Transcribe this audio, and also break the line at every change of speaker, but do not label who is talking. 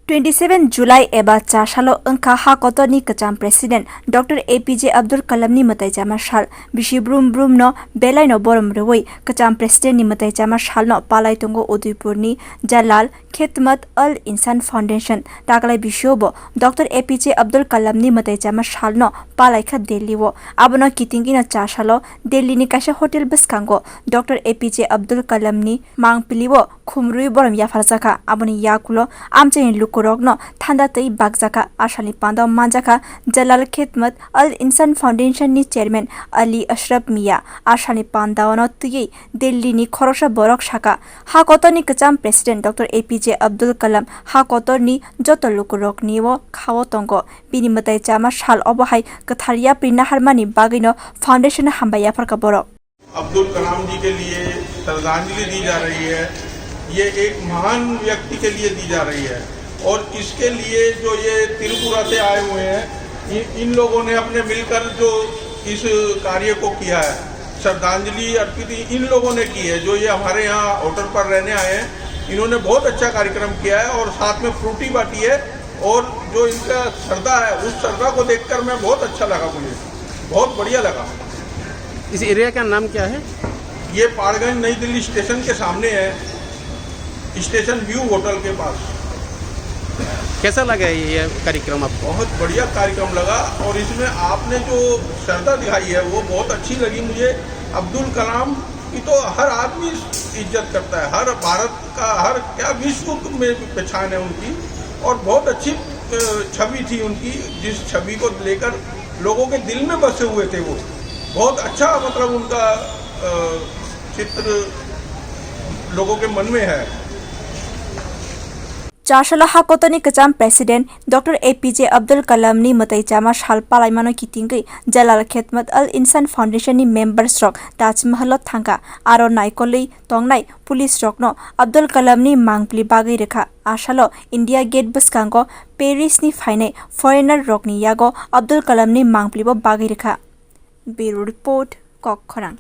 27 जुलाई एबा चाशालो अंका हाकोतनी कचाम president doctor APJ Abdul Kalam नि मताई जामा साल बिशी ब्रुम ब्रुम नो बेलाई नो बोरम रवई कचाम प्रेसिडेंट नि मताई जामा साल नो पालाई तंगो उदयपुर नि जलाल खिदमत अल इंसान foundation तागलाई बिशोबो doctor APJ Abdul Kalam नि मताई जामा साल नो पालाई खा दिल्ली वो आबनो कितिंगी न चाशालो दिल्ली नि काशा hotel बसकांगो doctor APJ Abdul Kalam नि मांगपिलिवो खुमरुई Boram याफारजाका आबनि याकुलो आमचेनि लुकुरogno thanda tei bakjaka asali panda manjaka jalal khidmat al insan foundation ni chairman ali ashraf mia asali panda ono tui delhi ni khorosha borok shaka ha kotoni kacham president dr apj abdul kalam ha kotorni joto lukurok niwo khawo tongo bini matai chama sal obohai kathariya prina harmani bagino foundation hambaya farka borok
Abdul Kalam ji के लिए श्रद्धांजलि दी जा रही है। ये एक महान व्यक्ति के लिए दी जा रही है और इसके लिए जो ये त्रिपुरा से आए हुए हैं इन लोगों ने अपने मिलकर जो इस कार्य को किया है, श्रद्धांजलि अर्पित इन लोगों ने की है। जो ये हमारे यहाँ होटल पर रहने आए हैं, इन्होंने बहुत अच्छा कार्यक्रम किया है और साथ में फ्रूटी बांटी है और जो इनका श्रद्धा है उस श्रद्धा को देखकर मैं बहुत अच्छा लगा, मुझे बहुत बढ़िया लगा।
इस एरिया का नाम क्या है?
ये पाड़गंज नई दिल्ली स्टेशन के सामने है, स्टेशन व्यू होटल के पास।
कैसा लगा ये कार्यक्रम आपको?
बहुत बढ़िया कार्यक्रम लगा और इसमें आपने जो श्रद्धा दिखाई है वो बहुत अच्छी लगी मुझे। अब्दुल कलाम की तो हर आदमी इज्जत करता है, हर भारत का हर क्या विश्व में पहचान है उनकी और बहुत अच्छी छवि थी उनकी, जिस छवि को लेकर लोगों के दिल में बसे हुए थे। वो बहुत अच्छा मतलब उनका चित्र लोगों के मन में है।
चाशाला हाकोतनी कचाम president doctor APJ Abdul Kalam नि मताई जामा साल पालाइमानो कितिंगै जलाल खिदमत अल इंसान फाउंडेशन नि मेंबर स्ट्रक ताजमहल थांगा आरो नाइकोलै तंगनाय पुलिस रकनो अब्दुल कलाम नि मांगप्लि बागै रेखा आशालो इंडिया गेट बसकांगो पेरिस नि फाइनै फरेनर रकनि यागो अब्दुल कलाम नि मांगप्लिबो बागै रेखा। Bureau report कक्खरां।